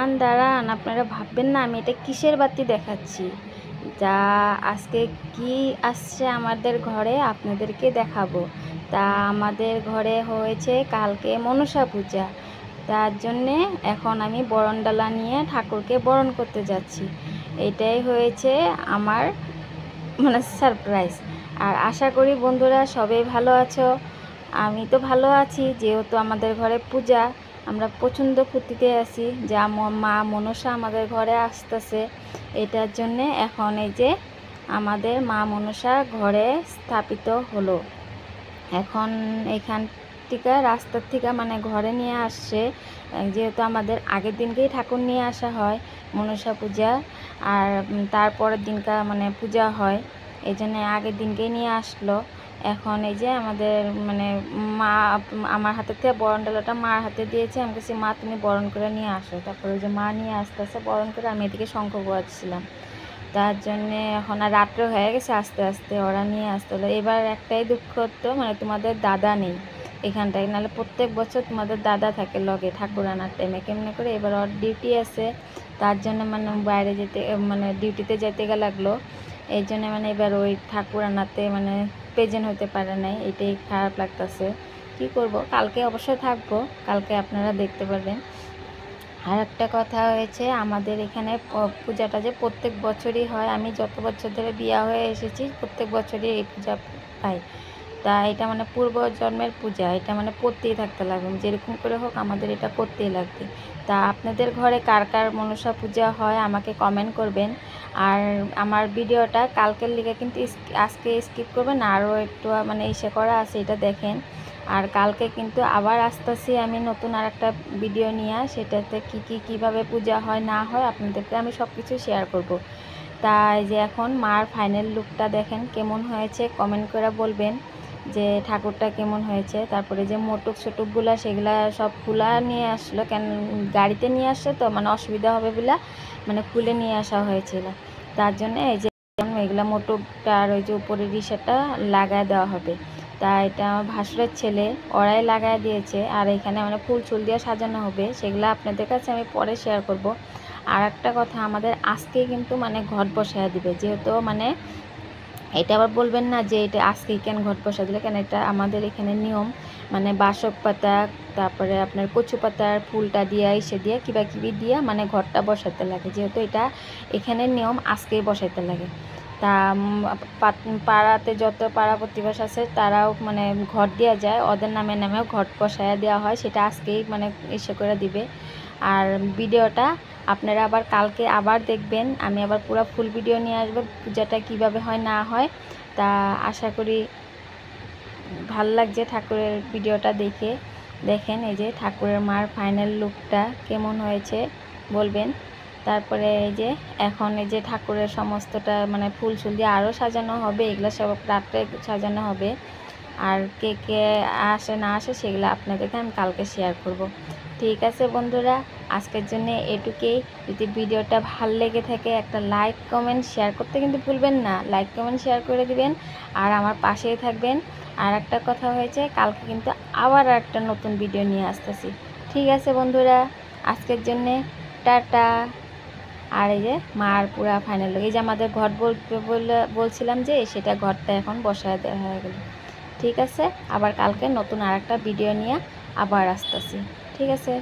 দাঁড়ান দাঁড়ান, আপনারা ভাববেন না আমি এটা কিসের বাতি দেখাচ্ছি। যা আজকে কি আসছে আমাদের ঘরে আপনাদেরকে দেখাবো। তা আমাদের ঘরে হয়েছে কালকে মনসা পূজা, তার জন্যে এখন আমি বরণডালা নিয়ে ঠাকুরকে বরণ করতে যাচ্ছি। এটাই হয়েছে আমার সারপ্রাইজ। আর আশা করি বন্ধুরা সবাই ভালো আছো। আমি তো ভালো আছি, যেহেতু আমাদের ঘরে পূজা, আমরা প্রচণ্ড ফুর্তিতে আছি যে মা মনসা আমাদের ঘরে আসতেছে। এটার জন্যে এখন এই যে আমাদের মা মনসা ঘরে স্থাপিত হলো। এখন এখান থেকে রাস্তার থেকে ঘরে নিয়ে আসছে, যেহেতু আমাদের আগের দিনকেই ঠাকুর নিয়ে আসা হয় মনসা পূজা, আর তারপরের দিনকা পূজা হয়, এই জন্য আগের দিনকেই নিয়ে আসলো। এখন এই যে আমাদের মা আমার হাতে থেকে বরণডালাটা মার হাতে দিয়েছে। আমি বলছি মা তুমি বরণ করে নিয়ে আসো। তারপরে যে মা নিয়ে আসতে আসতে বরণ করে আমি এদিকে শঙ্খ বাজাচ্ছিলাম। তার জন্যে এখন আর রাত্রে হয়ে গেছে, আস্তে আস্তে ওরা নিয়ে আসতে হলো। এবার একটাই দুঃখ হতো, তোমাদের দাদা নেই এখানটায়, নাহলে প্রত্যেক বছর তোমাদের দাদা থাকে লগে ঠাকুর আনার টাইমে। কেমনে করে এবার ওর ডিউটি আছে, তার জন্য বাইরে যেতে ডিউটিতে যেতে লাগলো। এই জন্য এবার ওই ঠাকুর আনাতে প্রেজেন্ট হতে পারে নাই, এটাই খারাপ লাগতেছে। কি করব, কালকে অবশ্যই থাকবো, কালকে আপনারা দেখতে পারবেন। আর একটা কথা হয়েছে, আমাদের এখানে পূজাটা যে প্রত্যেক বছরই হয়, আমি যত বছর ধরে বিয়া হয়ে এসেছি প্রত্যেক বছরই এই পূজা পাই। তা এটা পূর্ব জন্মের পূজা, এটা করতেই থাকতে লাগবে, যেরকম করে হোক আমাদের এটা করতেই লাগবে। তা আপনাদের ঘরে কার কার মনসা পূজা হয় আমাকে কমেন্ট করবেন। আর আমার ভিডিওটা কালকের লিগে কিন্তু আজকে স্কিপ করবেন, আরও একটু ইসে করা আছে, এটা দেখেন। আর কালকে কিন্তু আবার আসতেছি আমি নতুন আর একটা ভিডিও নিয়ে, সেটাতে কীভাবে পূজা হয় না হয় আপনাদেরকে আমি সব কিছু শেয়ার করব। তাই যে এখন মার ফাইনাল লুকটা দেখেন কেমন হয়েছে, কমেন্ট করে বলবেন যে ঠাকুরটা কেমন হয়েছে। তারপরে যে মোটক ছোটকগুলা সেগুলা সব খুলা নিয়ে আসলো, কেন গাড়িতে নিয়ে আসছে তো অসুবিধা হবে বলে খুলে নিয়ে আসা হয়েছিল। তার জন্য এই যে এগুলা মোটকটা আর ওই যে উপরের রিসাটা লাগায় দেওয়া হবে। তা এটা আমার ভাসুরের ছেলে, ওরাই লাগায় দিয়েছে। আর এখানে ফুল চুল দিয়ে সাজানো হবে, সেগুলো আপনাদের কাছে আমি পরে শেয়ার করব। আর একটা কথা, আমাদের আজকেই কিন্তু ঘট বসায় দিবে, যেহেতু এটা আবার বলবেন না যে এটা আজকেই কেন ঘট বসা দিলে, কেন এটা আমাদের এখানে নিয়ম, বাসক পাতা, তারপরে আপনার কচু পাতার ফুলটা দিয়ে এসে দিয়ে কিবি দিয়ে ঘরটা বসাতে লাগে, যেহেতু এটা এখানে নিয়ম আজকেই বসাইতে লাগে। তা পাড়াতে যত পাড়া প্রতিবেশী আছে তারাও ঘর দেওয়া যায়, ওদের নামেও ঘট বসায়া দেওয়া হয়, সেটা আজকেই এসে করে দিবে। আর ভিডিওটা আপনারা আবার কালকে আবার দেখবেন, আমি আবার পুরো ফুল ভিডিও নিয়ে আসবো পূজাটা কিভাবে হয় না হয়। তা আশা করি ভাল লাগছে ঠাকুরের ভিডিওটা দেখে। দেখেন এই যে ঠাকুরের মার ফাইনাল লুকটা কেমন হয়েছে বলবেন। তারপরে এই যে এখন এই যে ঠাকুরের সমস্তটা ফুল চুল দিয়ে আরও সাজানো হবে, এগুলো সব রাত্রে সাজানো হবে। আর কে কে আসে না আসে সেগুলো আপনাদেরকে আমি কালকে শেয়ার করব। ঠিক আছে বন্ধুরা, আজকের জন্য এটুকুই। যদি ভিডিওটা ভালো লেগে থাকে একটা লাইক কমেন্ট শেয়ার করতে কিন্তু ভুলবেন না, লাইক কমেন্ট শেয়ার করে দিবেন আর আমার পাশেই থাকবেন। আর একটা কথা হয়েছে, কালকে কিন্তু আবার একটা নতুন ভিডিও নিয়ে আসতেছি। ঠিক আছে বন্ধুরা, আজকের জন্যে টাটা। আর এই যে মার পুরা ফাইনাল, এই যে আমাদের ঘর বলছিলাম যে সেটা ঘরটা এখন বসায় দেওয়া হয়ে গেল। ঠিক আছে, আবার কালকে নতুন আর একটা ভিডিও নিয়ে আবার আসতেছি। ঠিক আছে।